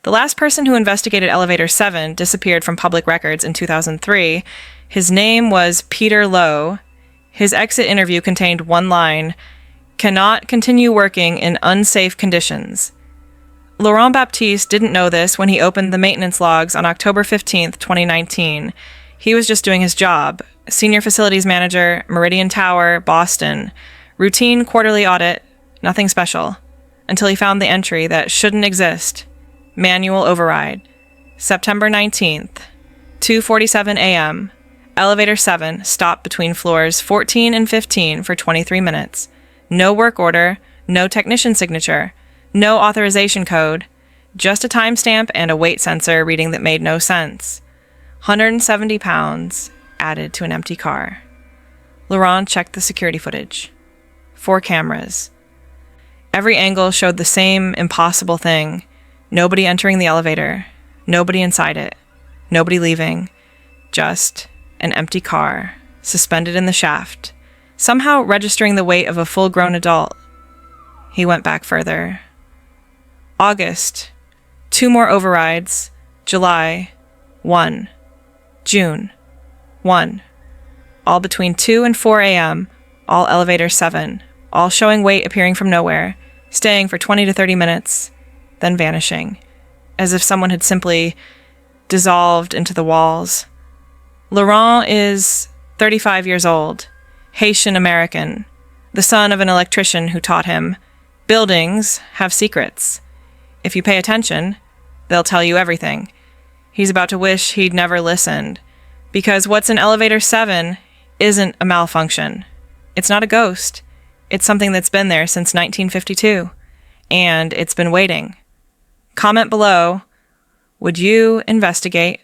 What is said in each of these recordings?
The last person who investigated Elevator 7 disappeared from public records in 2003. His name was Peter Lowe. His exit interview contained one line, "Cannot continue working in unsafe conditions." Laurent Baptiste didn't know this when he opened the maintenance logs on October 15th, 2019. He was just doing his job. Senior Facilities Manager, Meridian Tower, Boston. Routine quarterly audit, nothing special. Until he found the entry that shouldn't exist. Manual override. September 19th, 2:47 a.m. Elevator 7 stopped between floors 14 and 15 for 23 minutes. No work order, no technician signature, no authorization code, just a timestamp and a weight sensor reading that made no sense. 170 pounds added to an empty car. Laurent checked the security footage. 4 cameras. Every angle showed the same impossible thing. Nobody entering the elevator, nobody inside it, nobody leaving, just an empty car, suspended in the shaft, somehow registering the weight of a full-grown adult. He went back further. August, 2 more overrides. July, 1. June, 1. All between 2 and 4 a.m., all elevator 7, all showing weight appearing from nowhere, staying for 20 to 30 minutes, then vanishing, as if someone had simply dissolved into the walls. Laurent is 35 years old, Haitian-American, the son of an electrician who taught him, buildings have secrets. If you pay attention, they'll tell you everything. He's about to wish he'd never listened, because what's in Elevator 7 isn't a malfunction. It's not a ghost. It's something that's been there since 1952, and it's been waiting. Comment below, would you investigate?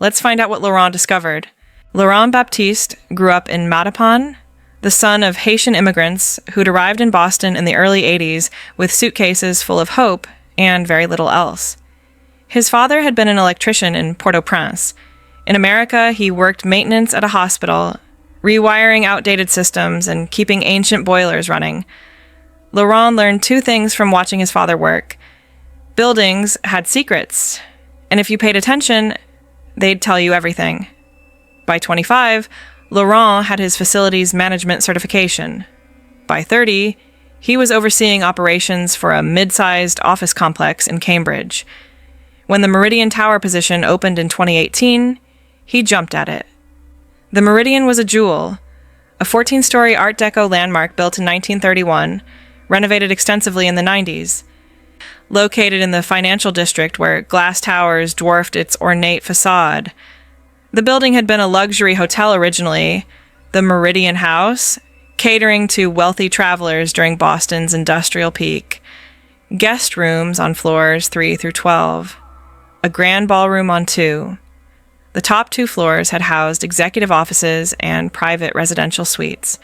Let's find out what Laurent discovered. Laurent Baptiste grew up in Mattapan, the son of Haitian immigrants who'd arrived in Boston in the early 80s with suitcases full of hope and very little else. His father had been an electrician in Port-au-Prince. In America, he worked maintenance at a hospital, rewiring outdated systems and keeping ancient boilers running. Laurent learned 2 things from watching his father work. Buildings had secrets, and if you paid attention, they'd tell you everything. By 25, Laurent had his facilities management certification. By 30, he was overseeing operations for a mid-sized office complex in Cambridge. When the Meridian Tower position opened in 2018, he jumped at it. The Meridian was a jewel, a 14-story Art Deco landmark built in 1931, renovated extensively in the 90s. Located in the financial district where glass towers dwarfed its ornate facade. The building had been a luxury hotel originally, the Meridian House, catering to wealthy travelers during Boston's industrial peak. Guest rooms on floors 3 through 12. A grand ballroom on 2. The top 2 floors had housed executive offices and private residential suites.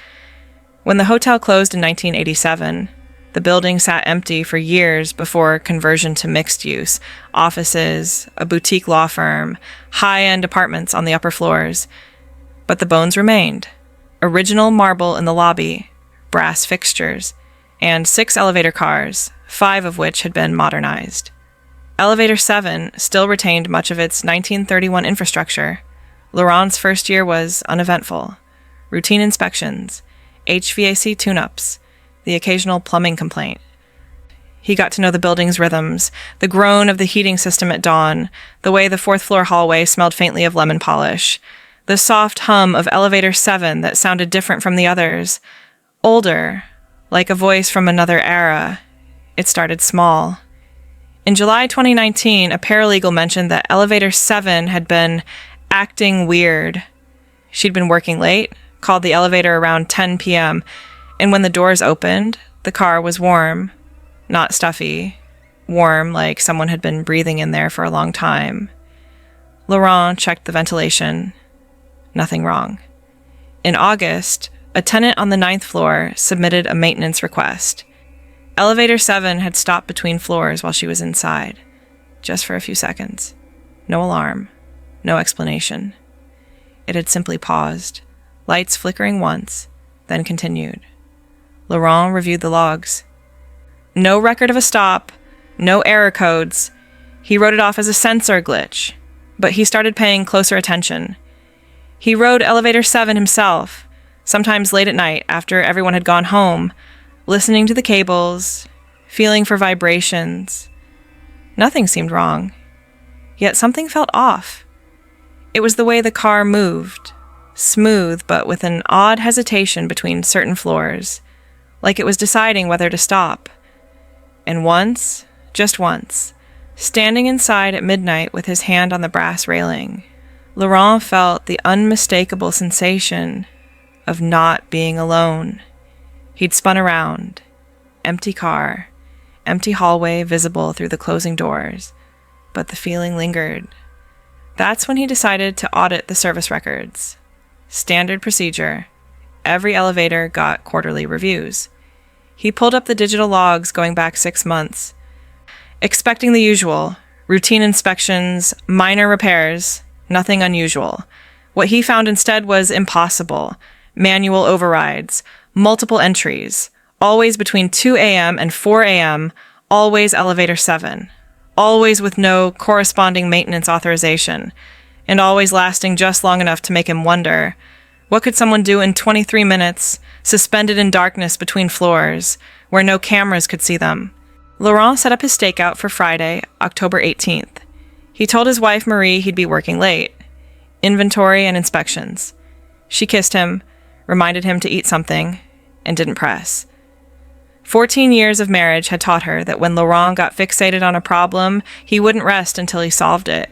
When the hotel closed in 1987, the building sat empty for years before conversion to mixed use, offices, a boutique law firm, high-end apartments on the upper floors. But the bones remained. Original marble in the lobby, brass fixtures, and 6 elevator cars, 5 of which had been modernized. Elevator 7 still retained much of its 1931 infrastructure. Laurent's first year was uneventful. Routine inspections, HVAC tune-ups, the occasional plumbing complaint. He got to know the building's rhythms, the groan of the heating system at dawn, the way the 4th floor hallway smelled faintly of lemon polish, the soft hum of Elevator 7 that sounded different from the others. Older, like a voice from another era. It started small. In July 2019, a paralegal mentioned that Elevator 7 had been acting weird. She'd been working late, called the elevator around 10 p.m., and when the doors opened, the car was warm, not stuffy, warm like someone had been breathing in there for a long time. Laurent checked the ventilation. Nothing wrong. In August, a tenant on the 9th floor submitted a maintenance request. Elevator 7 had stopped between floors while she was inside, just for a few seconds. No alarm, no explanation. It had simply paused, lights flickering once, then continued. Laurent reviewed the logs. No record of a stop, no error codes. He wrote it off as a sensor glitch, but he started paying closer attention. He rode elevator 7 himself, sometimes late at night after everyone had gone home, listening to the cables, feeling for vibrations. Nothing seemed wrong, yet something felt off. It was the way the car moved, smooth but with an odd hesitation between certain floors, like it was deciding whether to stop. And once, just once, standing inside at midnight with his hand on the brass railing, Laurent felt the unmistakable sensation of not being alone. He'd spun around. Empty car, empty hallway visible through the closing doors, but the feeling lingered. That's when he decided to audit the service records. Standard procedure. Every elevator got quarterly reviews. He pulled up the digital logs going back 6 months, expecting the usual, routine inspections, minor repairs, nothing unusual. What he found instead was impossible. Manual overrides, multiple entries, always between 2 a.m. and 4 a.m., always elevator 7, always with no corresponding maintenance authorization, and always lasting just long enough to make him wonder, what could someone do in 23 minutes, suspended in darkness between floors, where no cameras could see them? Laurent set up his stakeout for Friday, October 18th. He told his wife Marie he'd be working late. Inventory and inspections. She kissed him, reminded him to eat something, and didn't press. 14 years of marriage had taught her that when Laurent got fixated on a problem, he wouldn't rest until he solved it.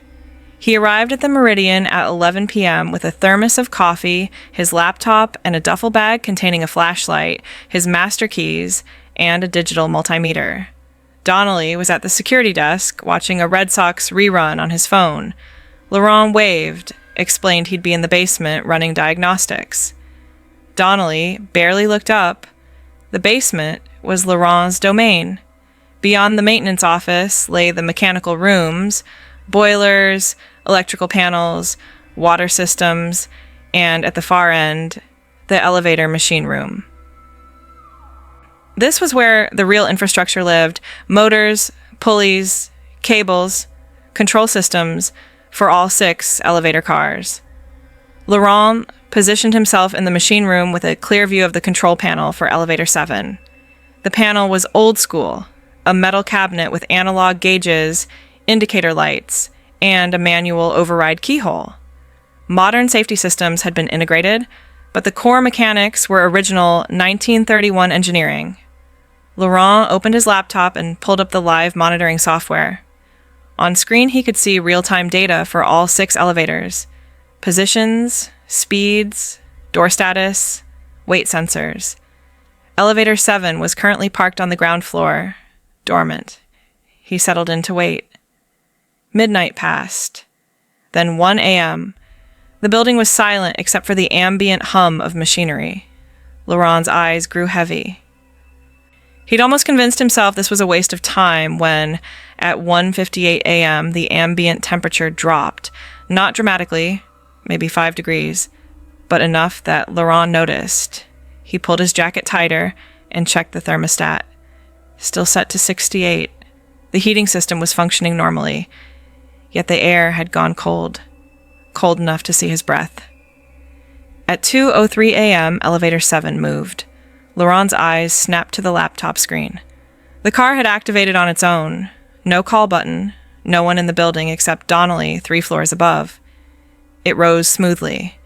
He arrived at the Meridian at 11 p.m. with a thermos of coffee, his laptop, and a duffel bag containing a flashlight, his master keys, and a digital multimeter. Donnelly was at the security desk watching a Red Sox rerun on his phone. Laurent waved, explained he'd be in the basement running diagnostics. Donnelly barely looked up. The basement was Laurent's domain. Beyond the maintenance office lay the mechanical rooms, boilers, electrical panels, water systems, and at the far end, the elevator machine room. This was where the real infrastructure lived: motors, pulleys, cables, control systems for all 6 elevator cars. Laurent positioned himself in the machine room with a clear view of the control panel for elevator 7. The panel was old school, a metal cabinet with analog gauges, indicator lights, and a manual override keyhole. Modern safety systems had been integrated, but the core mechanics were original 1931 engineering. Laurent opened his laptop and pulled up the live monitoring software. On screen, he could see real-time data for all 6 elevators: positions, speeds, door status, weight sensors. Elevator 7 was currently parked on the ground floor, dormant. He settled in to wait. Midnight passed. Then 1 a.m. The building was silent except for the ambient hum of machinery. Laurent's eyes grew heavy. He'd almost convinced himself this was a waste of time when, at 1:58 a.m., the ambient temperature dropped, not dramatically, maybe 5 degrees, but enough that Laurent noticed. He pulled his jacket tighter and checked the thermostat. Still set to 68. The heating system was functioning normally, yet the air had gone cold enough to see his breath. At 2:03 a.m., elevator 7 moved. Laurent's eyes snapped to the laptop screen. The car had activated on its own. No call button, no one in the building except Donnelly 3 floors above. It rose smoothly.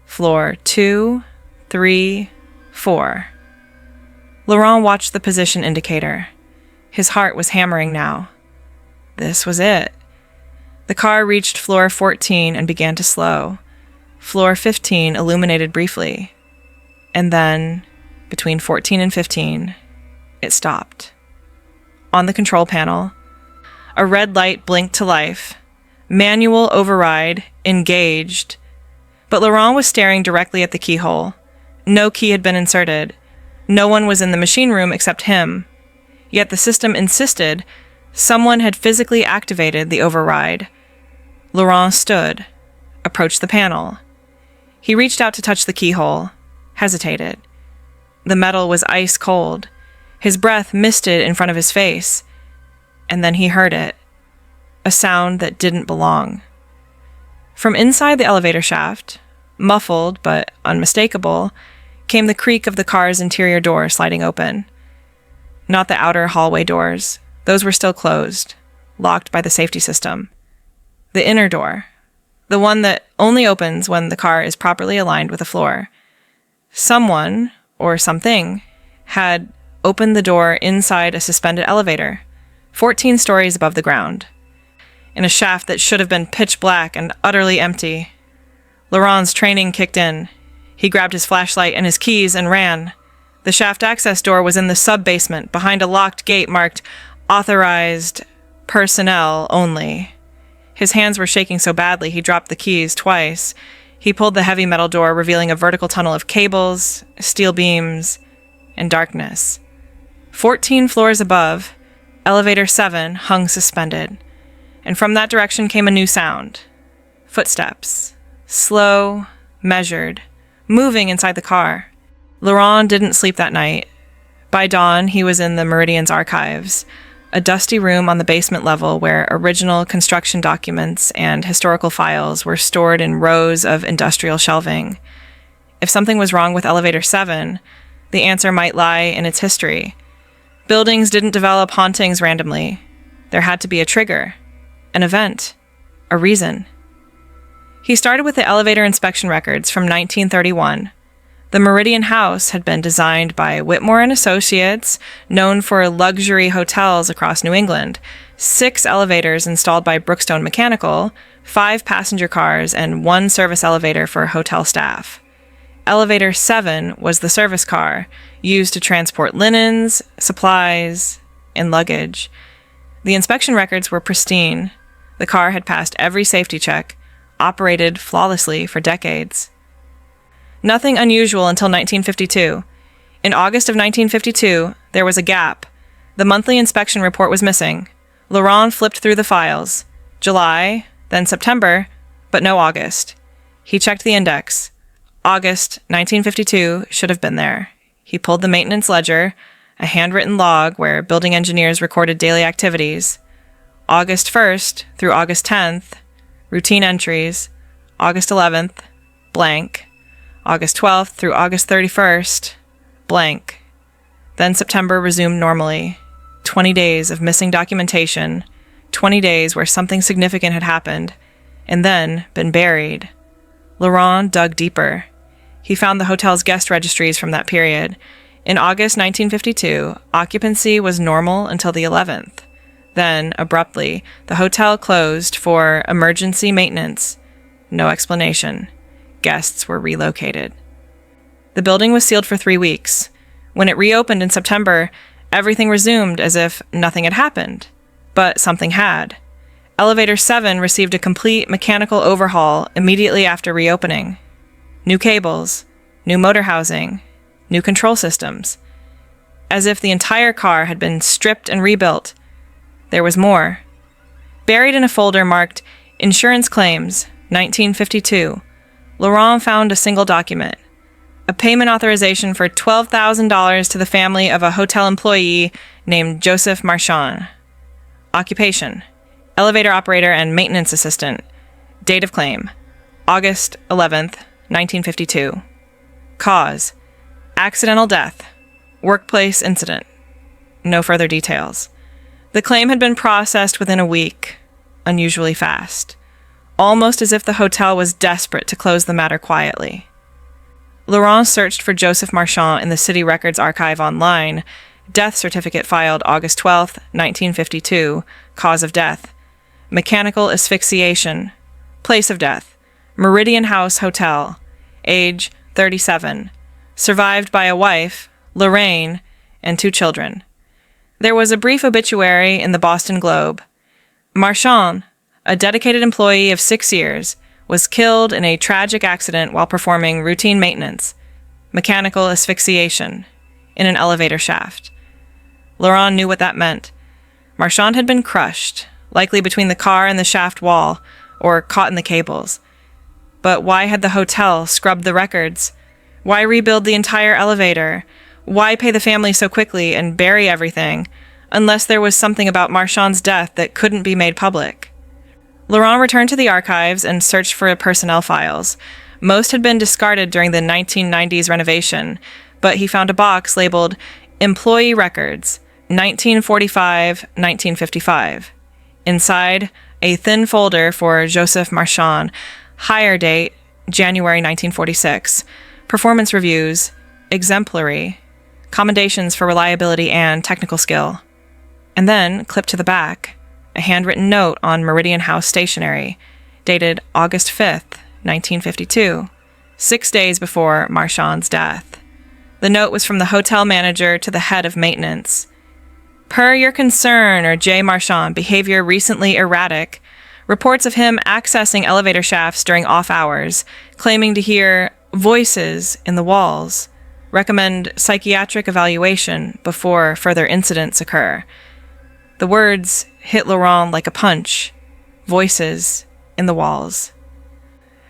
Floor 2, 3, 4. Laurent watched the position indicator. His heart was hammering now. This was it. The car reached floor 14 and began to slow. Floor 15 illuminated briefly. And then, between 14 and 15, it stopped. On the control panel, a red light blinked to life. Manual override, engaged. But Laurent was staring directly at the keyhole. No key had been inserted. No one was in the machine room except him. Yet the system insisted someone had physically activated the override. Laurent stood, approached the panel. He reached out to touch the keyhole, hesitated. The metal was ice cold. His breath misted in front of his face. And then he heard it. a sound that didn't belong. From inside the elevator shaft, muffled but unmistakable, came the creak of the car's interior door sliding open. Not the outer hallway doors. Those were still closed, locked by the safety system. The inner door, the one that only opens when the car is properly aligned with the floor. Someone, or something, had opened the door inside a suspended elevator, 14 stories above the ground, in a shaft that should have been pitch black and utterly empty. Laurent's training kicked in. He grabbed his flashlight and his keys and ran. The shaft access door was in the sub-basement, behind a locked gate marked "Authorized Personnel Only." His hands were shaking so badly he dropped the keys twice. He pulled the heavy metal door, revealing a vertical tunnel of cables, steel beams, and darkness. 14 floors above, elevator 7 hung suspended, and from that direction came a new sound. Footsteps. Slow, measured, moving inside the car. Laurent didn't sleep that night. By dawn, he was in the Meridian's archives, a dusty room on the basement level where original construction documents and historical files were stored in rows of industrial shelving. If something was wrong with Elevator 7, the answer might lie in its history. Buildings didn't develop hauntings randomly. There had to be a trigger, an event, a reason. He started with the elevator inspection records from 1931. The Meridian House had been designed by Whitmore and Associates, known for luxury hotels across New England, 6 elevators installed by Brookstone Mechanical, 5 passenger cars, and 1 service elevator for hotel staff. Elevator 7 was the service car, used to transport linens, supplies, and luggage. The inspection records were pristine. The car had passed every safety check, operated flawlessly for decades. Nothing unusual until 1952. In August of 1952, there was a gap. The monthly inspection report was missing. Laurent flipped through the files. July, then September, but no August. He checked the index. August 1952 should have been there. He pulled the maintenance ledger, a handwritten log where building engineers recorded daily activities. August 1st through August 10th, routine entries. August 11th, blank. August 12th through August 31st, blank. Then September resumed normally. 20 days of missing documentation, 20 days where something significant had happened, and then been buried. Laurent dug deeper. He found the hotel's guest registries from that period. In August 1952, occupancy was normal until the 11th. Then, abruptly, the hotel closed for emergency maintenance. No explanation. Guests were relocated. The building was sealed for 3 weeks. When it reopened in September, everything resumed as if nothing had happened. But something had. Elevator 7 received a complete mechanical overhaul immediately after reopening. New cables, new motor housing, new control systems. As if the entire car had been stripped and rebuilt. There was more. Buried in a folder marked Insurance Claims, 1952, Laurent found a single document. A payment authorization for $12,000 to the family of a hotel employee named Joseph Marchand. Occupation: elevator operator and maintenance assistant. Date of claim: August 11th, 1952. Cause: accidental death. Workplace incident. No further details. The claim had been processed within a week, unusually fast, almost as if the hotel was desperate to close the matter quietly. Laurent searched for Joseph Marchand in the city records archive online. Death certificate filed August 12th, 1952. Cause of death: mechanical asphyxiation. Place of death: Meridian House Hotel. Age 37. Survived by a wife, Lorraine, and 2 children. There was a brief obituary in the Boston Globe. Marchand, a dedicated employee of 6 years, was killed in a tragic accident while performing routine maintenance, mechanical asphyxiation, in an elevator shaft. Laurent knew what that meant. Marchand had been crushed, likely between the car and the shaft wall, or caught in the cables. But why had the hotel scrubbed the records? Why rebuild the entire elevator? Why pay the family so quickly and bury everything, unless there was something about Marchand's death that couldn't be made public? Laurent returned to the archives and searched for personnel files. Most had been discarded during the 1990s renovation, but he found a box labeled Employee Records, 1945-1955. Inside, a thin folder for Joseph Marchand, hire date, January 1946, performance reviews, exemplary, commendations for reliability and technical skill. And then, clipped to the back, a handwritten note on Meridian House stationery, dated August 5th, 1952, 6 days before Marchand's death. The note was from the hotel manager to the head of maintenance. Per your concern, or J. Marchand, behavior recently erratic. Reports of him accessing elevator shafts during off hours, claiming to hear voices in the walls. Recommend psychiatric evaluation before further incidents occur. The words hit Laurent like a punch. Voices in the walls.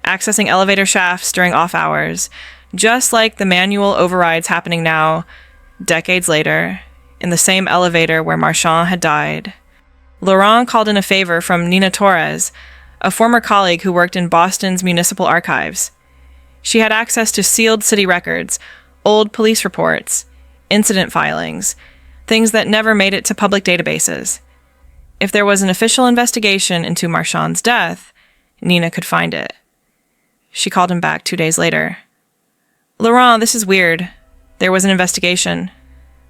Accessing elevator shafts during off hours, just like the manual overrides happening now, decades later, in the same elevator where Marchand had died. Laurent called in a favor from Nina Torres, a former colleague who worked in Boston's municipal archives. She had access to sealed city records, old police reports, incident filings, things that never made it to public databases. If there was an official investigation into Marchand's death, Nina could find it. She called him back 2 days later. Laurent, this is weird. There was an investigation.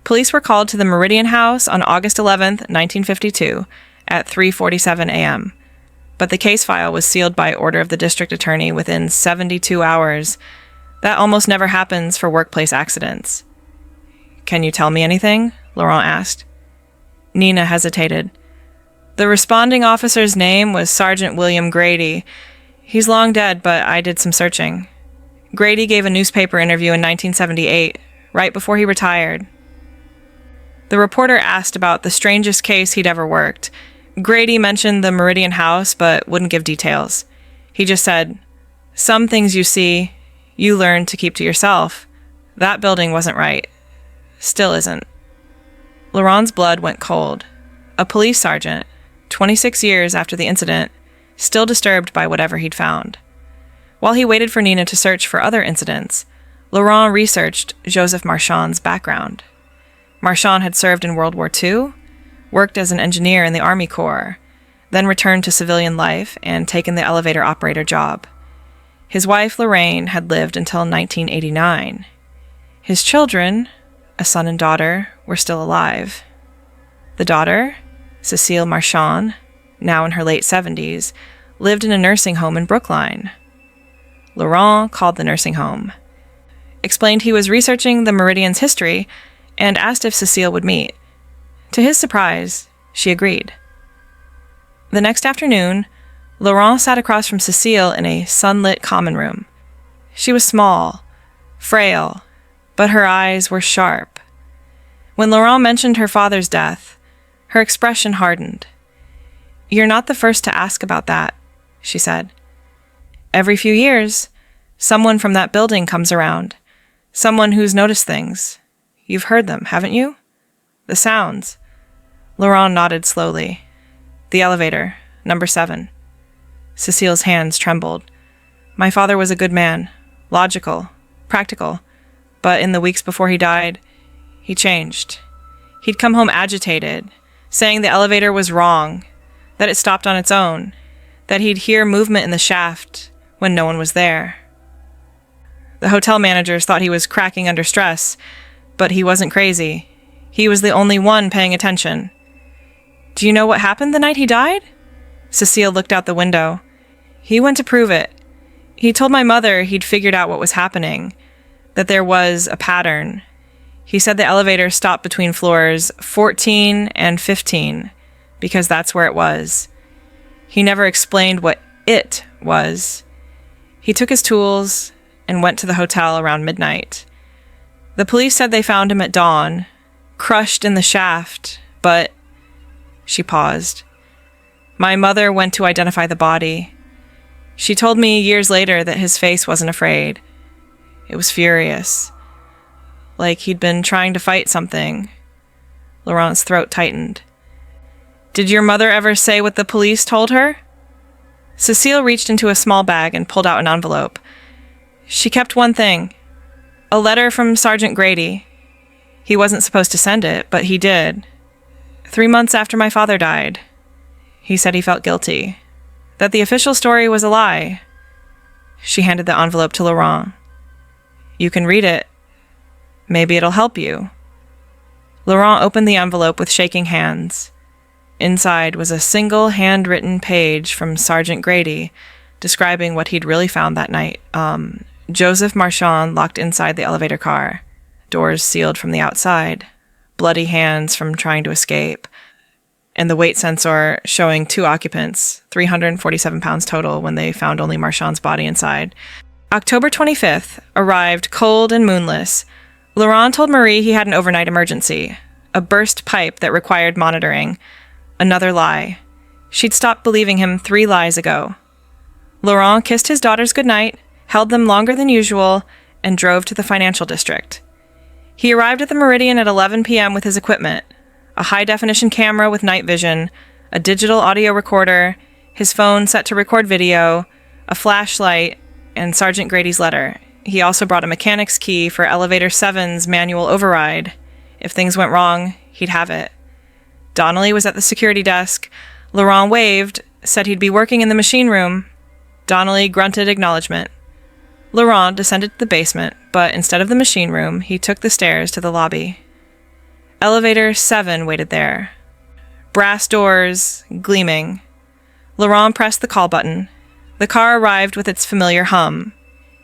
Police were called to the Meridian House on August 11th, 1952, at 3:47 a.m. But the case file was sealed by order of the district attorney within 72 hours. That almost never happens for workplace accidents. Can you tell me anything? Laurent asked. Nina hesitated. The responding officer's name was Sergeant William Grady. He's long dead, but I did some searching. Grady gave a newspaper interview in 1978, right before he retired. The reporter asked about the strangest case he'd ever worked. Grady mentioned the Meridian House, but wouldn't give details. He just said, "Some things you see, you learn to keep to yourself. That building wasn't right. Still isn't." Laurent's blood went cold. A police sergeant, 26 years after the incident, still disturbed by whatever he'd found. While he waited for Nina to search for other incidents, Laurent researched Joseph Marchand's background. Marchand had served in World War II, worked as an engineer in the Army Corps, then returned to civilian life and taken the elevator operator job. His wife, Lorraine, had lived until 1989. His children, a son and daughter, were still alive. The daughter, Cécile Marchand, now in her late 70s, lived in a nursing home in Brookline. Laurent called the nursing home, explained he was researching the Meridian's history, and asked if Cécile would meet. To his surprise, she agreed. The next afternoon, Laurent sat across from Cécile in a sunlit common room. She was small, frail, but her eyes were sharp. When Laurent mentioned her father's death, her expression hardened. "You're not the first to ask about that," she said. "Every few years, someone from that building comes around. Someone who's noticed things. You've heard them, haven't you? The sounds." Laurent nodded slowly. "The elevator, number 7. Cécile's hands trembled. "My father was a good man, logical, practical, but in the weeks before he died, he changed. He'd come home agitated, saying the elevator was wrong, that it stopped on its own, that he'd hear movement in the shaft when no one was there. The hotel managers thought he was cracking under stress, but he wasn't crazy. He was the only one paying attention." "Do you know what happened the night he died?" Cécile looked out the window. "He went to prove it. He told my mother he'd figured out what was happening, that there was a pattern. He said the elevator stopped between floors 14 and 15, because that's where it was. He never explained what it was. He took his tools and went to the hotel around midnight. The police said they found him at dawn, crushed in the shaft, but..." She paused. "My mother went to identify the body. She told me years later that his face wasn't afraid. It was furious, like he'd been trying to fight something." Laurent's throat tightened. "Did your mother ever say what the police told her?" Cecile reached into a small bag and pulled out an envelope. She kept one thing, a letter from Sergeant Grady. He wasn't supposed to send it, but he did. 3 months after my father died. He said he felt guilty, that the official story was a lie. She handed the envelope to Laurent. You can read it. Maybe it'll help you. Laurent opened the envelope with shaking hands. Inside was a single handwritten page from Sergeant Grady describing what he'd really found that night. Joseph Marchand locked inside the elevator car, doors sealed from the outside, bloody hands from trying to escape, and the weight sensor showing 2 occupants, 347 pounds total when they found only Marchand's body inside. October 25th arrived cold and moonless. Laurent told Marie he had an overnight emergency, a burst pipe that required monitoring. Another lie. She'd stopped believing him 3 lies ago. Laurent kissed his daughters goodnight, held them longer than usual, and drove to the financial district. He arrived at the Meridian at 11 p.m. with his equipment, a high-definition camera with night vision, a digital audio recorder, his phone set to record video, a flashlight, and Sergeant Grady's letter. He also brought a mechanic's key for Elevator 7's manual override. If things went wrong, he'd have it. Donnelly was at the security desk. Laurent waved, said he'd be working in the machine room. Donnelly grunted acknowledgement. Laurent descended to the basement, but instead of the machine room, he took the stairs to the lobby. Elevator 7 waited there. Brass doors gleaming. Laurent pressed the call button. The car arrived with its familiar hum.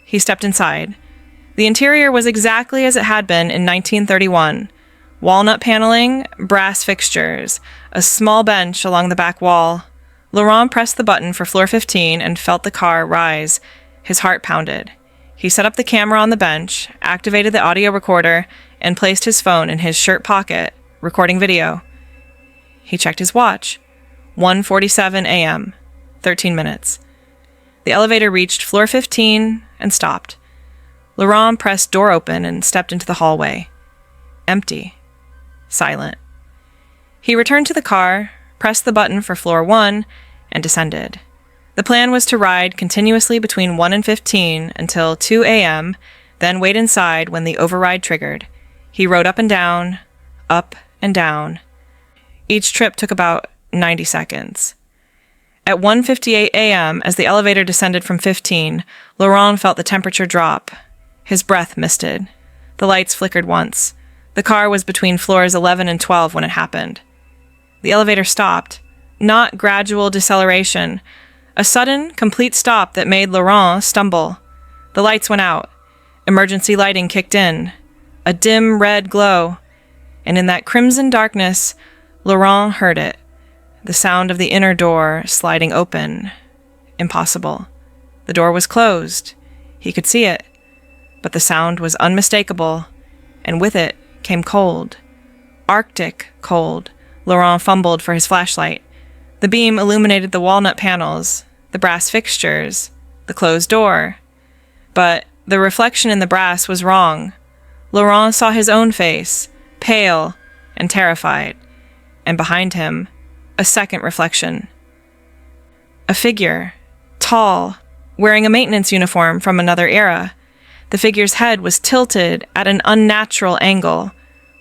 He stepped inside. The interior was exactly as it had been in 1931. Walnut paneling, brass fixtures, a small bench along the back wall. Laurent pressed the button for floor 15 and felt the car rise. His heart pounded. He set up the camera on the bench, activated the audio recorder, and placed his phone in his shirt pocket, recording video. He checked his watch. 1:47 a.m. 13 minutes. The elevator reached floor 15 and stopped. Laurent pressed door open and stepped into the hallway. Empty. Silent. He returned to the car, pressed the button for floor 1, and descended. The plan was to ride continuously between 1 and 15 until 2 a.m., then wait inside when the override triggered. He rode up and down, up and down. Each trip took about 90 seconds. At 1:58 a.m., as the elevator descended from 15, Laurent felt the temperature drop. His breath misted. The lights flickered once. The car was between floors 11 and 12 when it happened. The elevator stopped. Not gradual deceleration. A sudden, complete stop that made Laurent stumble. The lights went out. Emergency lighting kicked in. A dim red glow. And in that crimson darkness, Laurent heard it. The sound of the inner door sliding open. Impossible. The door was closed. He could see it. But the sound was unmistakable, and with it came cold. Arctic cold. Laurent fumbled for his flashlight. The beam illuminated the walnut panels, the brass fixtures, the closed door. But the reflection in the brass was wrong. Laurent saw his own face, pale and terrified, and behind him, a second reflection. A figure, tall, wearing a maintenance uniform from another era. The figure's head was tilted at an unnatural angle.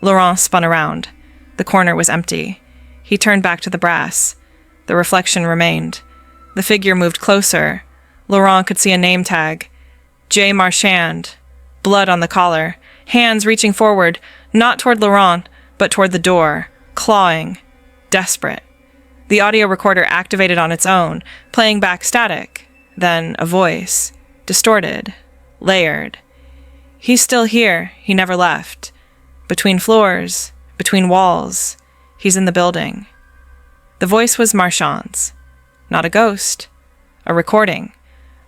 Laurent spun around. The corner was empty. He turned back to the brass. The reflection remained. The figure moved closer. Laurent could see a name tag. J. Marchand. Blood on the collar. Hands reaching forward, not toward Laurent, but toward the door, clawing, desperate. The audio recorder activated on its own, playing back static. Then a voice, distorted, layered. He's still here. He never left. Between floors, between walls, he's in the building. The voice was Marchand's. Not a ghost. A recording.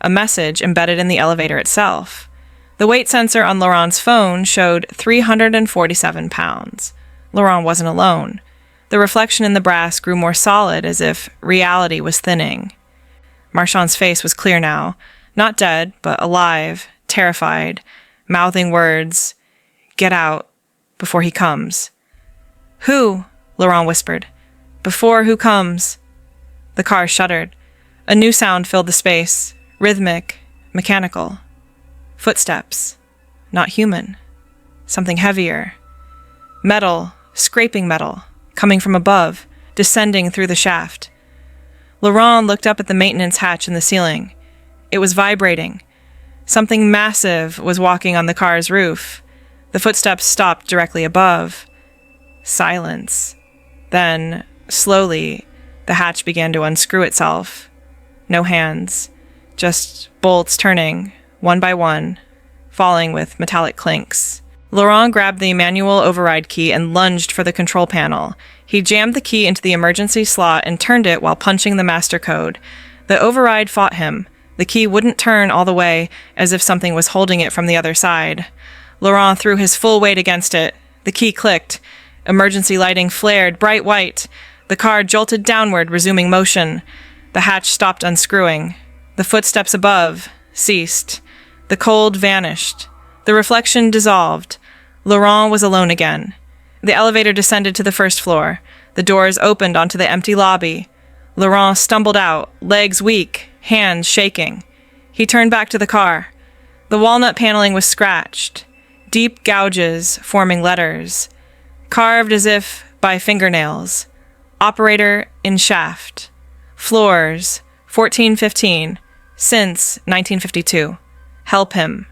A message embedded in the elevator itself. The weight sensor on Laurent's phone showed 347 pounds. Laurent wasn't alone. The reflection in the brass grew more solid, as if reality was thinning. Marchand's face was clear now. Not dead, but alive, terrified, mouthing words. Get out, before he comes. Who? Laurent whispered. Before who comes? The car shuddered. A new sound filled the space, rhythmic, mechanical. Footsteps. Not human. Something heavier. Metal, scraping metal, coming from above, descending through the shaft. Laurent looked up at the maintenance hatch in the ceiling. It was vibrating. Something massive was walking on the car's roof. The footsteps stopped directly above. Silence. Then, slowly, the hatch began to unscrew itself. No hands. Just bolts turning, one by one, falling with metallic clinks. Laurent grabbed the manual override key and lunged for the control panel. He jammed the key into the emergency slot and turned it while punching the master code. The override fought him. The key wouldn't turn all the way, as if something was holding it from the other side. Laurent threw his full weight against it. The key clicked. Emergency lighting flared, bright white. The car jolted downward, resuming motion. The hatch stopped unscrewing. The footsteps above ceased. The cold vanished. The reflection dissolved. Laurent was alone again. The elevator descended to the first floor. The doors opened onto the empty lobby. Laurent stumbled out, legs weak, hands shaking. He turned back to the car. The walnut paneling was scratched, deep gouges forming letters, carved as if by fingernails. Operator in shaft. Floors, 1415, since 1952. Help him.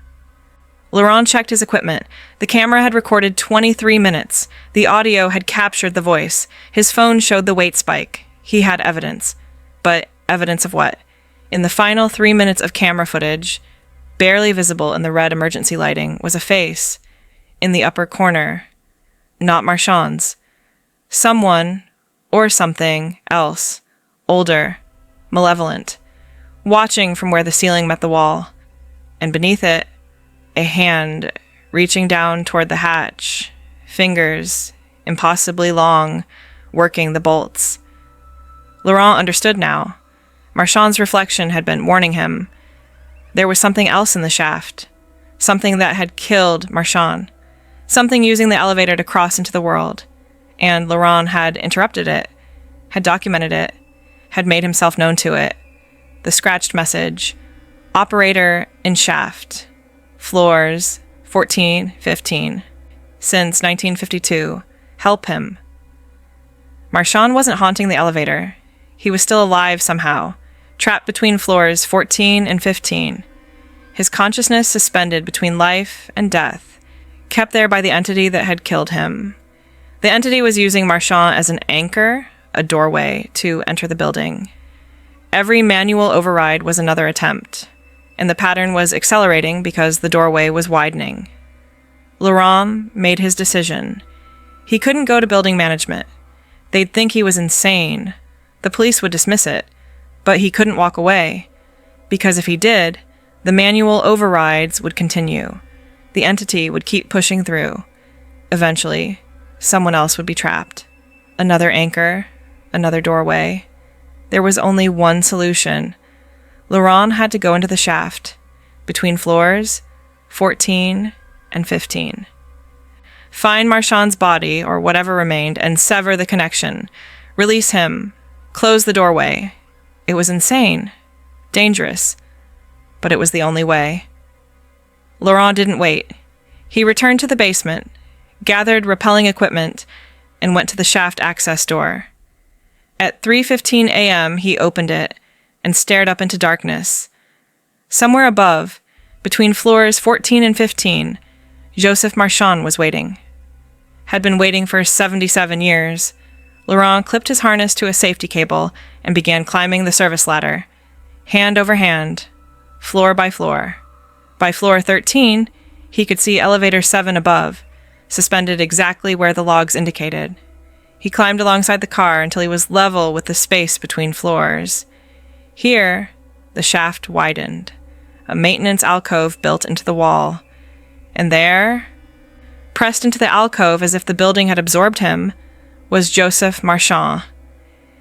Laurent checked his equipment. The camera had recorded 23 minutes. The audio had captured the voice. His phone showed the weight spike. He had evidence. But evidence of what? In the final 3 minutes of camera footage, barely visible in the red emergency lighting, was a face. In the upper corner. Not Marchand's. Someone, or something else, older, malevolent, watching from where the ceiling met the wall. And beneath it, a hand reaching down toward the hatch, fingers, impossibly long, working the bolts. Laurent understood now. Marchand's reflection had been warning him. There was something else in the shaft, something that had killed Marchand, something using the elevator to cross into the world, and Laurent had interrupted it, had documented it, had made himself known to it. The scratched message, operator in shaft. Floors, 1415. Since 1952. Help him. Marchand wasn't haunting the elevator. He was still alive somehow, trapped between floors 14 and 15. His consciousness suspended between life and death, kept there by the entity that had killed him. The entity was using Marchand as an anchor, a doorway, to enter the building. Every manual override was another attempt, and the pattern was accelerating because the doorway was widening. Laurent made his decision. He couldn't go to building management. They'd think he was insane. The police would dismiss it, but he couldn't walk away, because if he did, the manual overrides would continue. The entity would keep pushing through. Eventually, someone else would be trapped. Another anchor, another doorway. There was only one solution. Laurent had to go into the shaft, between floors 14 and 15. Find Marchand's body, or whatever remained, and sever the connection. Release him. Close the doorway. It was insane. Dangerous. But it was the only way. Laurent didn't wait. He returned to the basement, gathered repelling equipment, and went to the shaft access door. At 3:15 a.m., he opened it and stared up into darkness. Somewhere above, between floors 14 and 15, Joseph Marchand was waiting. Had been waiting for 77 years. Laurent clipped his harness to a safety cable and began climbing the service ladder, hand over hand, floor by floor. By floor 13, he could see elevator 7 above, suspended exactly where the logs indicated. He climbed alongside the car until he was level with the space between floors. Here, the shaft widened, a maintenance alcove built into the wall. And there, pressed into the alcove as if the building had absorbed him, was Joseph Marchand.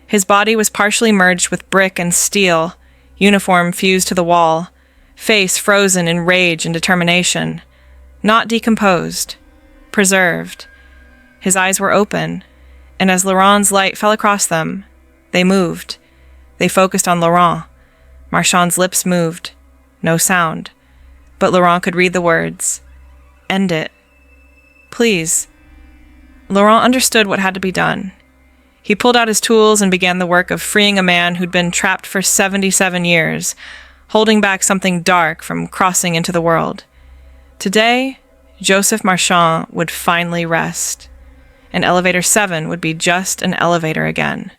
His body was partially merged with brick and steel, uniform fused to the wall, face frozen in rage and determination, not decomposed, preserved. His eyes were open, and as Laurent's light fell across them, they moved. They focused on Laurent, Marchand's lips moved. No sound. But Laurent could read the words. End it. Please. Laurent understood what had to be done. He pulled out his tools and began the work of freeing a man who'd been trapped for 77 years, holding back something dark from crossing into the world. Today, Joseph Marchand would finally rest, and Elevator 7 would be just an elevator again.